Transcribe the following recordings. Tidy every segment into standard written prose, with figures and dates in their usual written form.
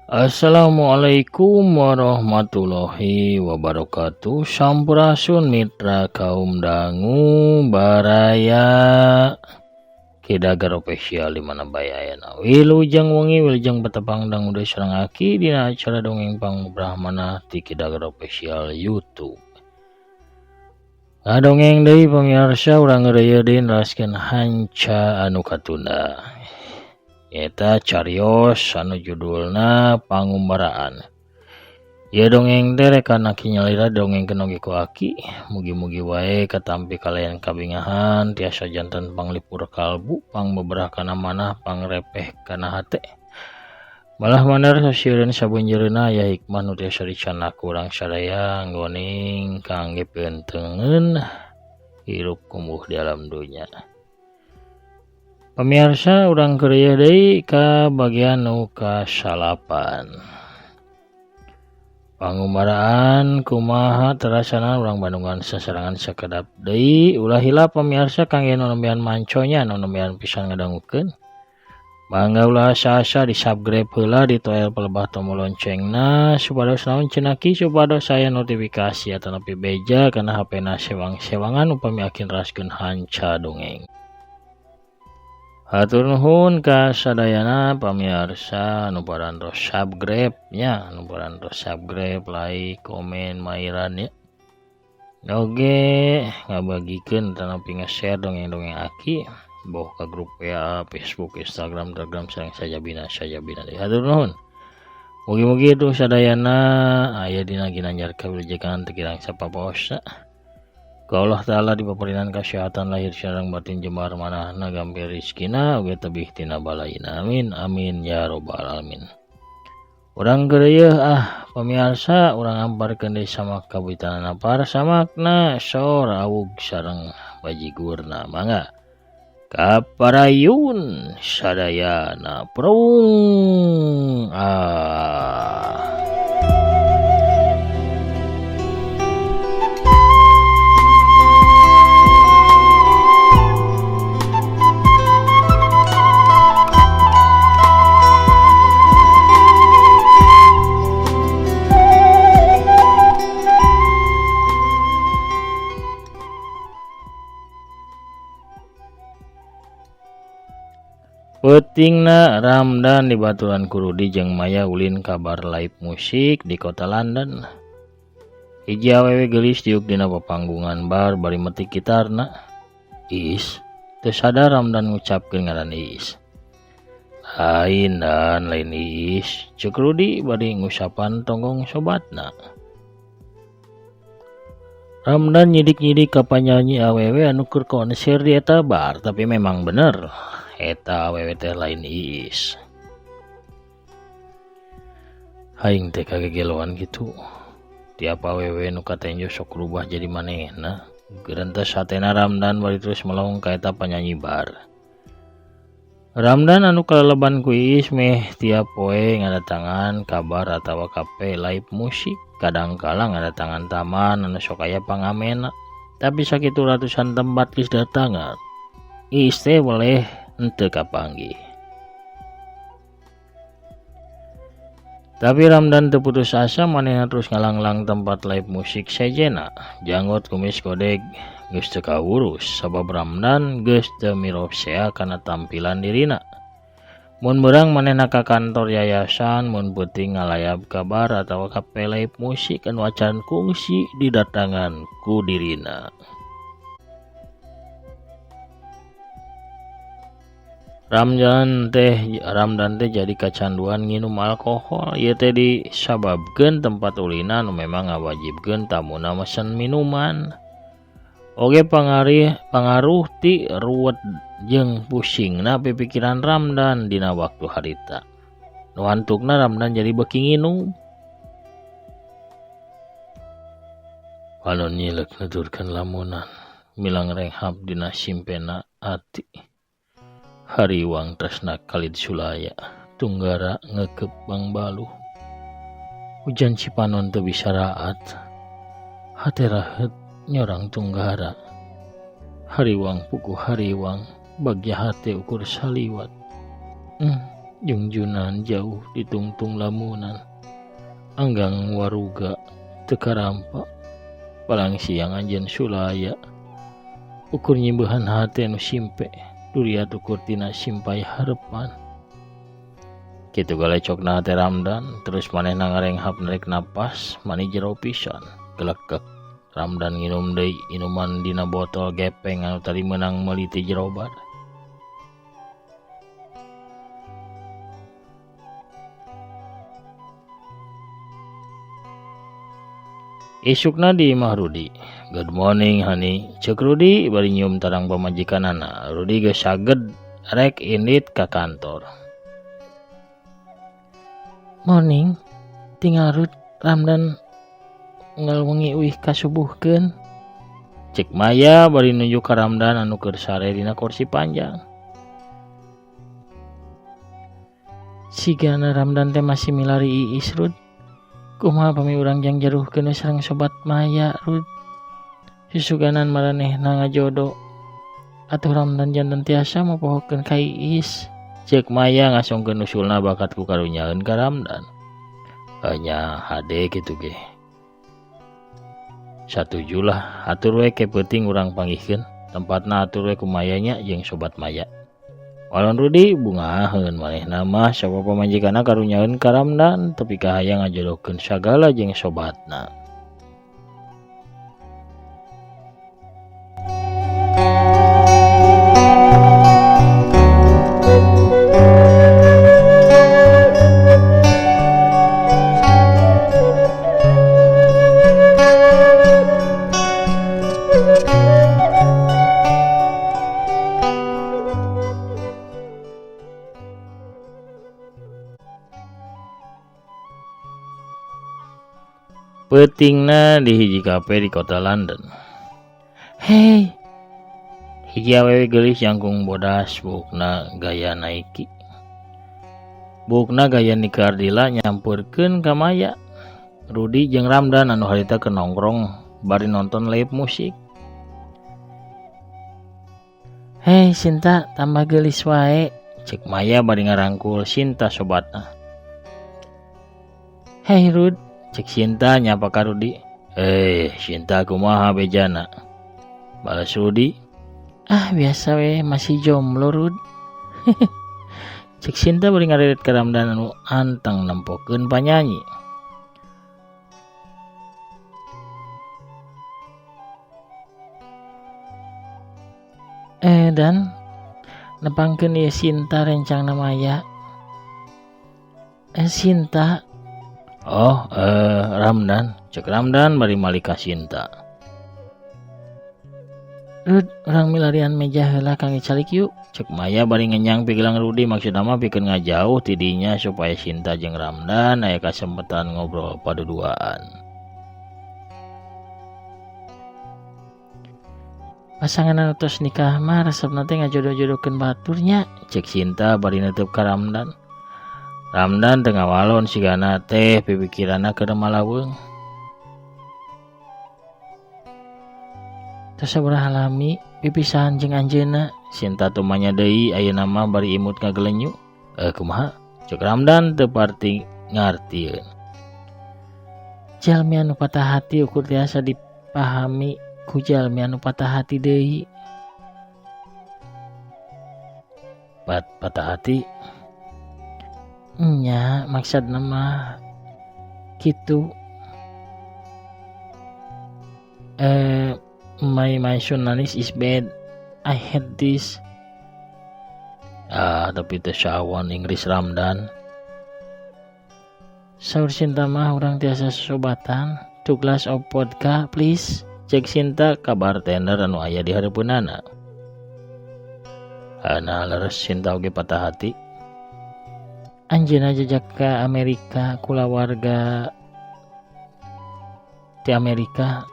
Assalamualaikum warahmatullahi wabarakatuh. Sampurasun mitra kaum dangu baraya Kidagar official di mana bayayana wilujeng wengi wilujeng betepang dangu deui sareng aki dina acara dongeng pangbrahmana ti Kidagar official YouTube. Ngadongeng deui pamirsa urang ngeureuyeuh deui neraskeun hanca anu katunda. Eta carios anu judulna Pangumbaraan. Ya dongeng teh rek kana kinyalira dongengkeun oge ku aki. Mugi-mugi wae katampi kalayan kabingahan tiasa janten panglipur kalbu, pangbeberah kana manah, pangrepeh kana hate. Malah maner sasieun sabunjeureuna aya hikmah nu tiasa dicanna ku urang sadaya nggoning kangge peunteungeun hirup kumuh di alam dunya. Pemirsa urang keur deui ka bagian nu kasalapan. Pangumbaraan kumaha terasana urang Bandungan sasarangan sakedap deui ulah hila pemirsa kangge nu nembean manconya nu nembean pisan ngadangukeun. Mangga ulah asa-asa di subscribe heula ditoel pelebah tombol loncengna supados naon cenah ki supados saya notifikasi atau nepi beja kana HP-na sewang-sewangan upami akin raskeun hanca dongeng. Hatur nuhun ka sadayana pamirsa nu parantos subscribe nya, nu parantos subscribe, like, komen, mairan ya. Oge ngabagikeun tanapi nge-share dongeng-dongeng aki boh ka grup WA, Facebook, Instagram, Telegram sareng sajabina deui. Hatur nuhun. Mugi-mugi itu sadayana aya dina ginanjar kawilujengan teu kirang sapapaosa. Ka Allah Ta'ala dipaparinan kesehatan lahir sareng batin jembar manahna gampil rizkina oge tebih tina balaina. Amin amin ya robbal alamin. Urang geureueuh pamirsa urang amparkeun deui samak kawitanana para samakna sor awug sareng bajigurna. Mangga kaparayun sadayana prung Peutingna Ramdan dibaturan ku Rudi jeung Maya ulin kabar live musik di kota London. Hiji awewe geulis diuk dina papanggungan bar bari metik gitarna. Is, teu sadar Ramdan ngucapkeun ngaran Is. Lain Is, ceuk Rudi bari ngusapan tonggong sobatna. Ramdan nyidik-nyidik ka panyanyi awewe anu keur konser di eta bar, tapi memang bener. Eta awewe teh lain Is. Aing teh kagegeloan gitu. Tiap awewe nu katenjo sok rubah jadi manehna. Geurenteu hatena Ramdan bari terus melong ka eta panyanyi bar. Ramdan anu kaleleban ku Is meh tiap poe ngadatangan kabar atawa kafe live musik. Kadangkala ngadatangan taman anu sok aya pangamena. Tapi sakitu ratusan tempat geus datangan. Is teh boleh henteu kapanggih. Tapi Ramdan teu putus asa manehna terus ngalanglang tempat live musik sejena. Janggot kumis kodeg geus teu kaurus sabab Ramdan geus teu miropsea kana tampilan dirina. Mun beurang manehna ka kantor yayasan, mun peuting ngalayap kabar atawa kafe live musik anu acan kungsi didatangan ku dirina. Ramdan teh jadi kacanduan nginum alkohol. Ieu teh disababkeun tempat ulina anu memang ngawajibkeun tamuna mesen minuman. Oge pangaruh ti ruwet jeung pusingna pipikiran Ramdan dina waktu harita. Nu hantukna Ramdan jadi beuki nginum. Panon nyilek nuturkeun lamunan milang renghap dina simpena ati. Hariwang tresna kalid sulaya, tunggara ngekep bang baluh. Hujan cipanon teu bisa raat, hate rahet nyorang tunggara. Hariwang puku hariwang, bagja hate ukur saliwat. Jungjunan jauh ditungtung lamunan, anggang waruga teka rampa, palang siang anjeun sulaya, ukur nyimbehan hate nu simpe, duriat ukur tina simpai harepan. Kitu galecokna teh Ramdan, terus manehna ngarenghap narik napas, mani jero pisan, gelekek. Ramdan nginum deui inuman dina botol gepeng anu tadi meunang meuli ti jero bar. Isukna di imah Rudi. Good morning honey. Ceuk Rudi bari nyium tarang pamajikanana. Rudi geus saged rek indit ka kantor. Morning. Tinggal Rud Ramdan unggal wengi uih kasubuhkeun. Cek Maya bari nunjuk ka Ramdan anu keur sare dina kursi panjang. Sigana Ramdan teh masih milari Iis Rud. Kumaha pami urang jang jaruhkeun sareng sobat Maya Rud. Susuganan maranehna ngajodo. Atuh Ramdan janten tiasa mapohokeun ka Iis. Ceuk Maya ngasongkeun usulna bakat ku karunyaeun ka Ramdan. Hanya hade kitu ge. Satujulah atur we ke peuting urang panggihkeun. Tempatna atur we ku Mayanya jeung sobat Maya. Walon Rudi bungaheun manehna mah sapa pamajikanna karunyaeun ka Ramdan tepi kahayang ngajodohkeun sagala jeung sobatna. Peutingna di hiji kafe di kota London. Hei, hiji awewe geulis jangkung bodas buukna gaya Nike. Buukna gaya Nicardilla nyampurkeun ka Maya. Rudi jeung Ramdan anu harita keur nongkrong bari nonton live musik. Hei Sinta, tambah geulis wae, cek Maya bari ngarangkul Sinta sobatna. Hei Rud, cek Sinta nyapa ka Rudi. Sinta kumaha bejana? Balas Rudi. Biasa we masih jomblo Rud. Cek Sinta bari ngaredet ka Ramdan anu anteng nempokeun panyanyi. Dan nepangkeun ieu Sinta rencangna Maya. Sinta. Ramdan. Cek Ramdan bari malih ka Sinta. Rud, urang milarian meja heula kangge calik yuk. Cek Maya bari ngenyang pigelang Rudi maksudna mah pikeun ngajauh ti dinya supaya Sinta jeung Ramdan aya kasempetan ngobrol paduduaan. Pasangan anu tos nikah mah resepna teh ngajodoh-jodohkeun baturnya, cek Sinta bari neuteub ka Ramdan. Ramdan teu ngawalon sigana teh pipikiranna keur malaweung. Tos sabaraha lami pipisahan jeung anjeunna, Sinta tumanya deui ayeuna mah bari imut ngagelenyu. Kumaha? Cek Ramdan teu parti ngartieun. Jalmi anu patah hati ukur tiasa dipahami ku jalmi anu patah hati deui. Patah hati? Nya maksudna mah kitu. My journalist is bad. I hate this. Tapi teh sawan Inggris Ramdan. Saur Sinta mah urang tiasa sosobatan. 2 glass of vodka please. Cek Sinta ka bartender anu aya di hareupeunana. Leres Sinta oge patah hati. Anjeunna jajak ka Amerika kulawarga di Amerika.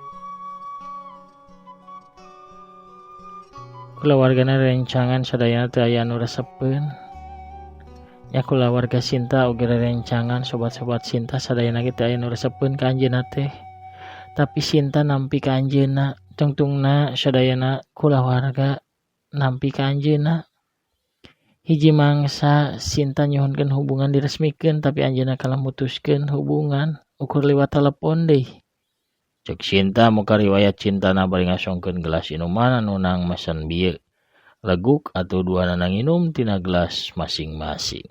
Kulawargana rencangan sadayana teu aya anu resepkeun. Ya kulawarga Sinta oge rencangan sobat-sobat Sinta sadayana ge teu aya anu resepkeun ka anjeunna teh. Tapi Sinta nampi ka anjeunna, tungtungna sadayana kulawarga nampi ka anjeunna. hiji mangsa Sinta nyuhunkeun hubungan diresmikeun tapi anjeunna kalah mutuskeun hubungan ukur lewat telepon deui. Cek Sinta muka riwayat cintana bari ngasongkeun gelas inuman anu nang mesen bieu. Leguk atuh duana nginum tina gelas masing-masing.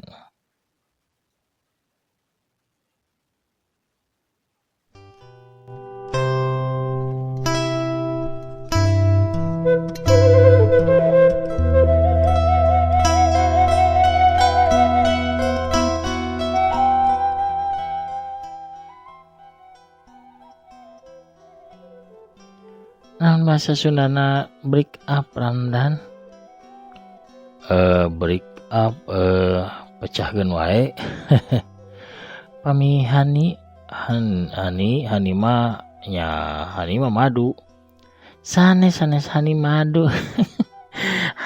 Naon bahasa Sundana break up Ramdan? Break up pecahkeun wae. Pami hani mah nya hani mah madu. Sanes hani madu.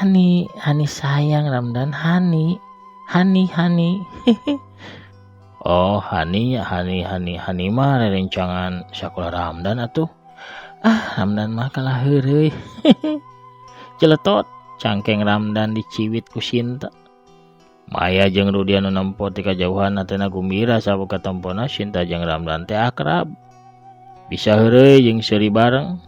hani sayang Ramdan, hani. Oh, hani mah rerencangan sakola Ramdan atuh. Ramdan mah kalah heureuy. Celetot cangkeng Ramdan diciwit ku Sinta. Maya jeung Rudi anu nempo ti kajauhan teu gumbira saboga tempona Sinta jeung Ramdan teh akrab. Bisa heureuy jeung seuri bareng.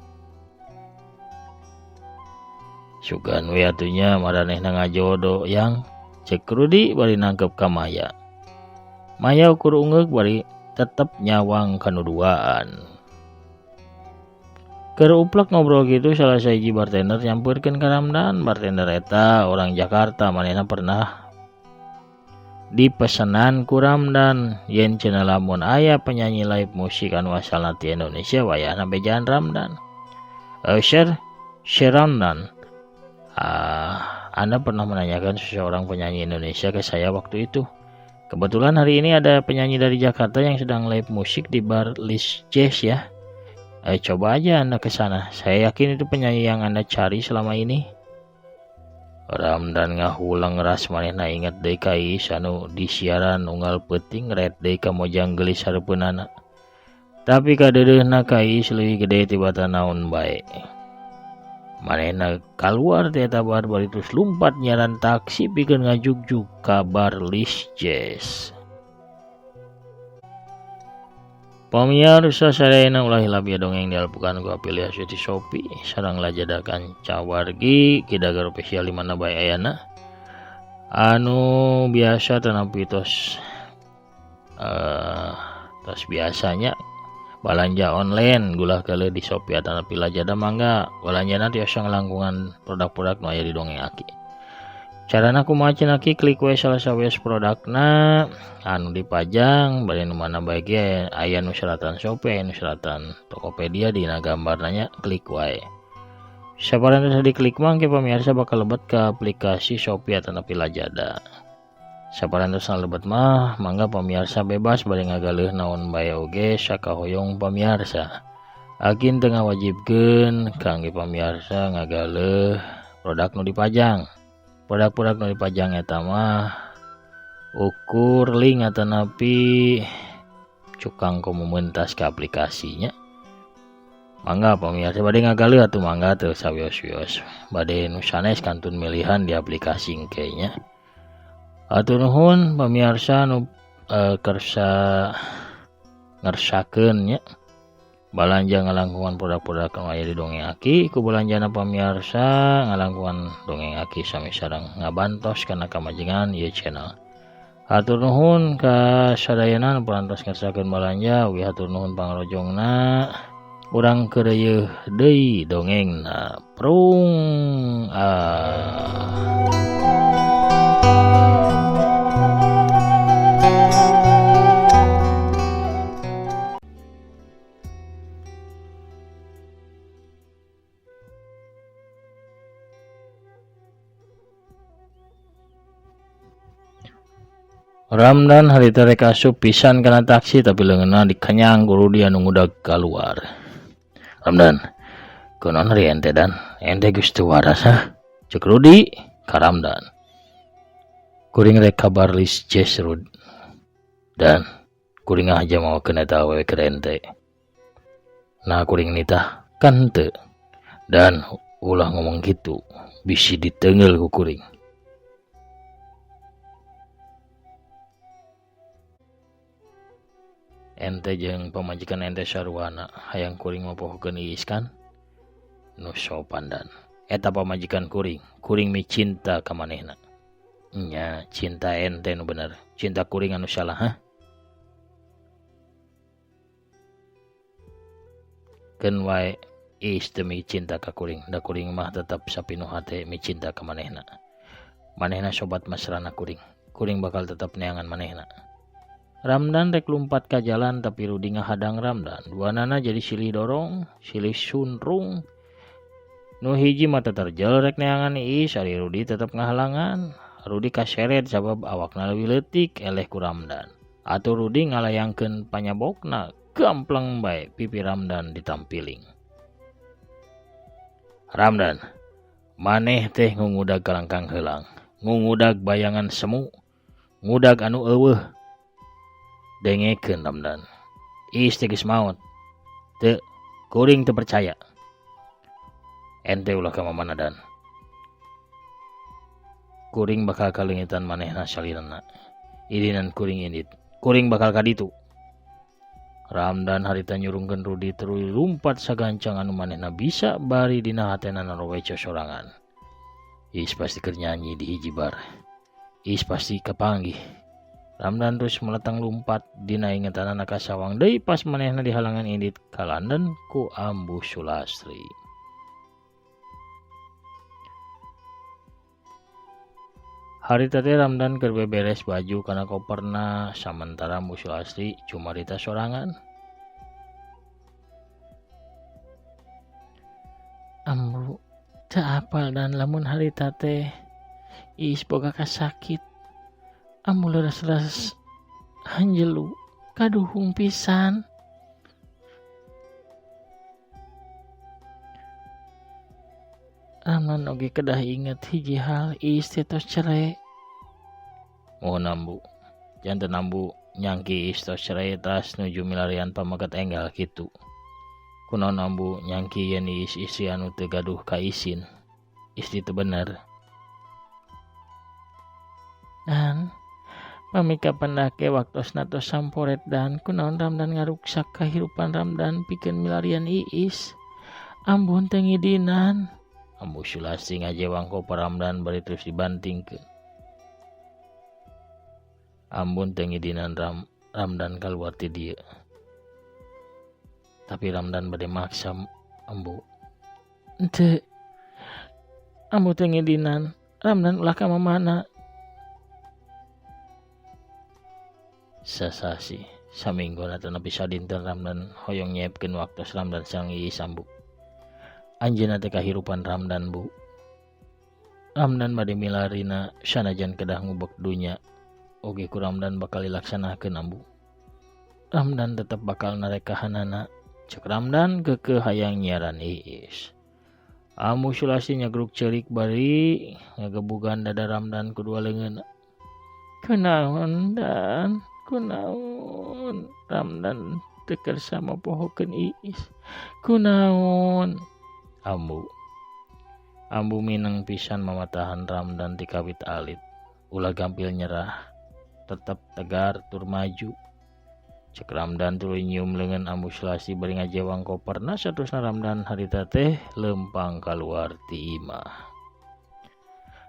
Sugan we atunya maranehna ngajodo yang cek Rudi bari nangkep ka Maya. Maya ukur ungeuk bari tetep nyawang kanuduaan. Keur uplek ngobrol gitu salah sahiji bartender nyampeurkeun ka Ramdan. Bartender eta orang Jakarta, manehna pernah dipesenan ku Ramdan yen cenah lamun aya penyanyi live musik anu asalna ti Indonesia wayahna bejaan Ramdan. Sir Ramdan, Anda pernah menanyakan seseorang penyanyi Indonesia ke saya waktu itu. Kebetulan hari ini ada penyanyi dari Jakarta yang sedang live musik di bar Lis Jazz ya. Coba aja Anda ke sana. Saya yakin itu penyanyi yang Anda cari selama ini. Ramdan ngahulang ras manehna inget deui ka anu di siaran unggal peuting red deui ka mojang geulis hareupeunana. Tapi kadeudeuhna ka leuwih gede tibata naon bae. Manehna kaluar ti eta bar bari terus lumpat nyaran taksi pikeun ngajugjug ka bar Lis Jazz. Pamirsa sadayana ulah hilapia dongeng dialpukan ku afiliasi di Shopee sareng lajadakan cawargi kidagar spesial di mana bae ayana anu biasa tanapi tos biasanya balanja online gulah kali di Shopee tanapi lajada mangga balanjana tiasa ngelangkungan produk-produk nu aya di dongeng aki. Carana kumaha cenah ki klik we salah sawes produkna anu dipajang bari nu mana bae ge aya nu selatan Shopee anu selatan Tokopedia dina gambarna klik wae. Sabarana diklik mangke pamirsa bakal lebet ke aplikasi Shopee tanapi Lazada. Sabarana lebet mah mangga pamirsa bebas bari ngagaleuh naon bae oge sakahoyong pamirsa. Agin teu ngawajibkeun kangge pamirsa ngagaleuh produk nu dipajang. Produk-produk nu dipajang eta mah ukur link atanapi cukang komo mentas ke aplikasinya. Mangga pamirsa bade ngagaleuh atuh mangga teu sawios-wios. Bade nu sanes kantun milihan di aplikasi engke nya. Atur nuhun pamirsa nu kersa ngersakeun nya. Balanja ngalangkungan produk-produk anu aya di dongeng aki ku balanjana pamirsa ngalangkungan dongeng aki sami sareng ngabantos kana kamajengan ieu channel. Hatur nuhun ka sadayana nu parantos ngersakeun balanja ugi hatur nuhun pangrojongna. Urang keureuh deui dongengna prung. Ramdan harita rek asup pisan kana taksi tapi leungeunna dikanyang ku Rudi anu ngudag kaluar. Ramdan, kunaon ari ente dan? Ente geus teu waras cek Rudi ka Ramdan. Kuring rek kabar Lis Jazz Rud. Dan kuring aja mawakeun eta awewe keur ente. Nah kuring nitah kan teu. Dan ulah ngomong gitu bisi diteungel ku kuring. ente jeung pamajikan ente sarwana hayang kuring mapohokeun Iis kan? Nu sopandan. Eta pamajikan kuring mi cinta ka manehna. Nya, cinta ente nu bener. Cinta kuring anu salah, hah? Keun wae Iis teu mi cinta ka kuring, da kuring mah tetep sapinuh hate mi cinta ka manehna. Manehna sobat mesrana kuring. Kuring bakal tetep neangan manehna. Ramdan rek lumpat ka jalan tapi Rudi ngahadang Ramdan. Duanana jadi silih dorong, silih sunrung. Nu hiji mah terjel rek neangan Iis, ari Rudi tetep ngahalangan. Rudi kaseret sabab awakna leuwih leutik eleh ku Ramdan. Atuh Rudi ngalayangkeun panyabokna, gamplang bae pipi Ramdan ditampiling. Ramdan, maneh teh ngungudag kalangkang heulang, ngungudag bayangan semu, ngudag anu eueuh. Dengekeun Ramdan. Iis teh geus maot. Teu, kuring teu percaya. Ente ulah ka mamana dan. Kuring bakal kalengitan manehna salirana. Idinan kuring indit. Kuring bakal ka ditu. Ramdan harita nyurungkeun Rudi tuluy lumpat sagancang anu manehna bisa bari dina hatena naroweco sorangan. Iis pasti keur nyanyi di hiji bar. Iis pasti kapanggih. Ramdan terus meletang lumpat dina ingetanana ka sawang deui pas manehna di halangan indit kalandan ku Ambu Sulastri. Harita teh Ramdan keur beberes baju kana koperna samentara Ambu Sulastri cuma rita sorangan. Ambu teu apal dan lamun harita teh Iis boga kasakit. Ambu leres-leres hanjelu kaduhung pisan. Ramdan oge kedah inget hiji hal Iis teh tos cerai. Mohon Ambu, janten Ambu nyangki Iis tos cerai tas nuju milarian pamagat enggal kitu. Kunaon Ambu nyangki yen Iis istri anu teu gaduh ka isin. Istri teu bener. Dan pamika pendake waktosna tos samporet dan kunaon Ramdan ngaruksak kahirupan Ramdan pikeun milarian Iis. Ampun teu ngidinan. Ambu Sulastri ngajewang koper Ramdan bari terus dibantingkeun. Ampun teu ngidinan Ramdan kaluar ti dieu. Tapi Ramdan bade maksa Ambu. Henteu. Ambu teu ngidinan. Ramdan ulah ka mamana. Sasasi saminggona teu nepi sadinten Ramdan hoyong nyiepkeun waktos Ramdan sareng Iis Ambu. Anjeunna teh kahirupan Ramdan, Bu. Ramdan bade milarina sanajan kedah ngubek dunya. Oge ku Ramdan bakal dilaksanakeun Ambu. Ramdan tetep bakal narek kahanana. Cek Ramdan keukeuh hayang nyiaran Iis. Ambu Sulastri nyagruk ceurik bari ngagebugan dada Ramdan kedua leungeunna. Kunaon dan kunaon Ramdan teu kersa mapohokeun Iis. Kunaon? Ambu mineng pisan mamatahan Ramdan ti kawit alit. Ulah gampil nyerah. Tetep tegar tur maju. Cek Ramdan tuluy nyium leungeun Ambu Sulastri bari ngajewang koperna saterusna Ramdan harita teh lempang kaluar ti imah.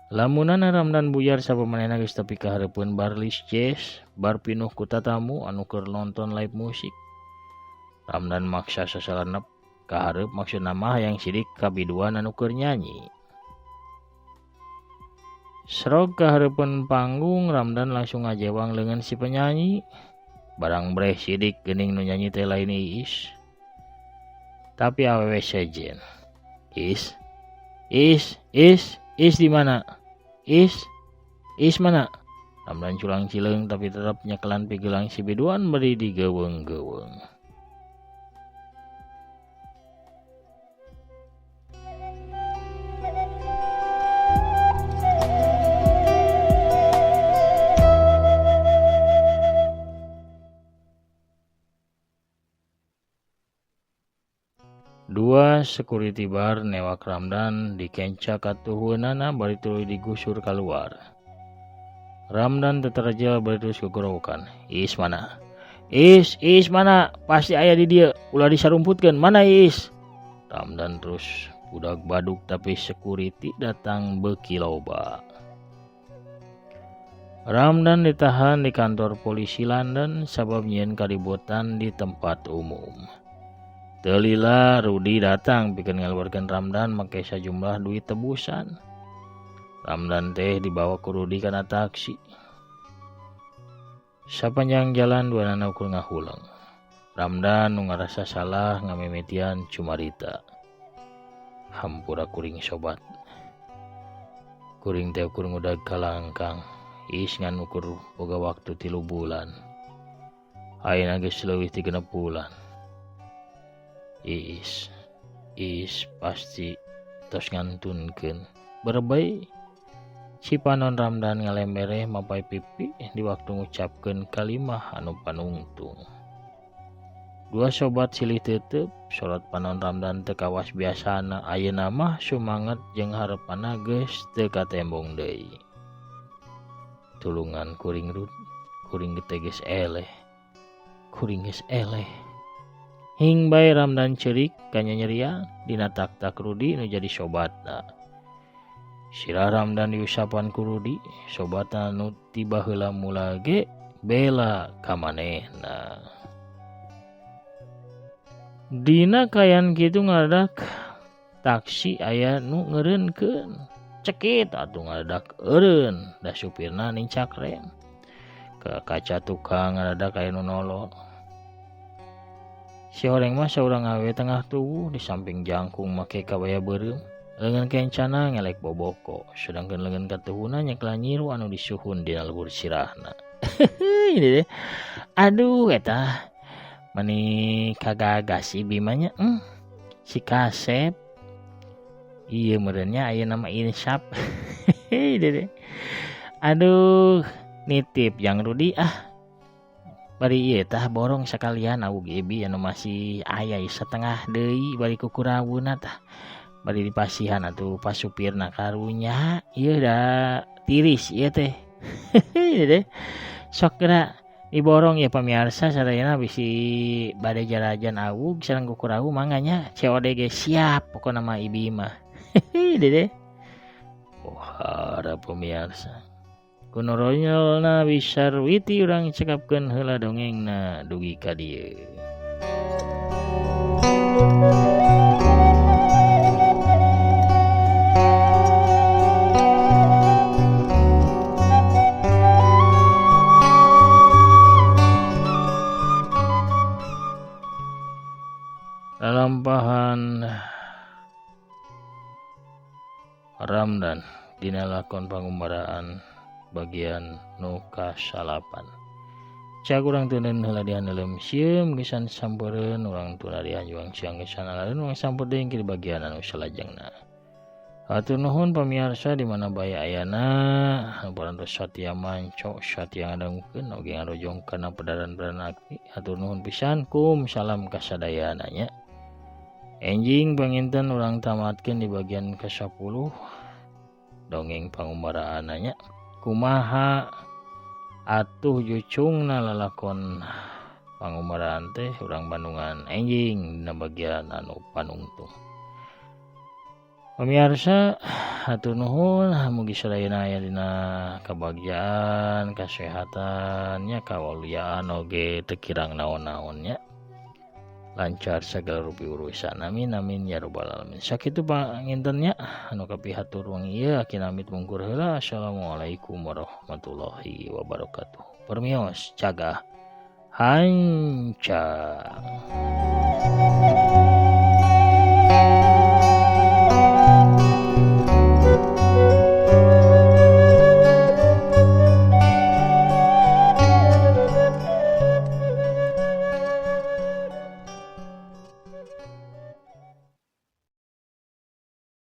Lamunana Ramdan buyar sapamanehna geus tepi ka hareupeun bar Lis Jazz, bar pinuh ku tatamu anu keur nonton live musik. Ramdan maksa sasalanep ka hareup maksudna mah hayang sidik kabiduan anu keur nyanyi. Srog ka hareupeun panggung Ramdan langsung ngajewang leungeun si penyanyi. Barang breh sidik geuning nu nyanyi teh lain Iis. Tapi awewe sejen. Iis di mana? Iis mana? Ramdan culang cileung tapi tetep nyekelan pigelang si biduan beri digeuweung-geuweung. Dua security bar newak Ramdan dikenca katuhunana bari tuluy digusur keluar. Ramdan teterjel bari terus gegorowokan. Iis mana? Is mana? Pasti aya di dia. Ulah disarumputkeun. Mana Is? Ramdan terus budak baduk tapi security datang beuki loba. Ramdan ditahan di kantor polisi London sabab nyieun kaributan di tempat umum. Teu lila Rudi datang pikeun ngaluarkeun Ramdan make sajumlah duit tebusan. Ramdan teh dibawa ku Rudi kana taksi. Sapanjang jalan duanana ukur ngahulang. Ramdan nu ngarasa salah ngamimitian cumarita. Hampura kuring sobat. Kuring teh ukur ngudag kalangkang. Is ngan ukur boga waktu 3 bulan. Ayeuna geus leuwih ti 6 bulan. Is pasti tos ngantunkeun. Berbay si panon Ramdan ngalembere mapai pipi di waktu ngucapkeun kalimah anu panungtung. Dua sobat silih teuteup sorot panon Ramdan teu kawas biasana. Ayeuna mah sumanget jeung hareupanna geus teu katembong deui. Tulungan kuring teh geus eleh. Kuring geus eleh. Hing bae Ramdan ceurik kanyanyerian dina tak-tak Rudi nu jadi sobatna. Sirah Ramdan diusapan ku Rudi, sobatna nu tiba heula mula ge bela ka manehna. Dina kayan kitu ngadadak taksi aya nu ngeureunkeun. Cekit atuh ngadadak eureun, da supirna nincak rem. Ke kaca tukang ngadadak aya nu nolol. Si horeng mah saurang awe tengah tubuh di samping jangkung make kabaya beureum. Leungeun kencana ngelek boboko, sedangkeun leungeun katuhuna nyekla nyiru anu disuhun dina leuwur sirahna. Ini deh. Aduh eta mani kagagas si Bimanya. Si Kasep. Ieu meureunnya aya nama Insap. Ini deh. Aduh, nitip yang Rudi bari ieu tah borong sakalian awug Ebi anu masih aya setengah deui bari kukurawuna tah. Bari dipasihan atuh pas supirna karunya ieu da tiris ieu teh. Ieu deh. Sok geura diborong ya pamirsa sadayana bisi bade jarajan awug sareng kukurawu manganya COD ge siap pokona mah Ibi mah. Ieu deh. Pohara pamirsa. Kuno ronyolna bisa witi urang cekapkeun heula dongengna dugi ka dieu. Lalampahan Ramdan dina lakon pangumbaraan bagian nu kasalapan. Cak urang teuneun heula di haneuleum sieum gesan sampeureun urang tuna di hanjuang siang gesan alareun urang sampeur deui di bagian anu salajengna. Hatur nuhun pamirsa di mana bae ayana parantos satya manco satya ngadengkeun oge ngarojong kana pedaran-pedaran akti. Hatur nuhun pisan kum salam kasadayana nya. Enjing panginten urang tamatkeun di bagian ke-10 dongeng pangumbaraan nya. Kumaha atuh jucungna lalakon pangumbaraan teh urang Bandungan enjing dina bagian anu panungtung. Pamirsa hatur nuhun mugi sadayana aya dina kabahagiaan, kasehatannya, kawaluyan oge teu kirang naon-naonnya. Lancar segala rupi urusan amin amin ya rabbal alamin. Sakitu pangintennya anu kapihatur wang ieu akin amit mungkur heula. Assalamualaikum warahmatullahi wabarakatuh. Permios cagah hancang.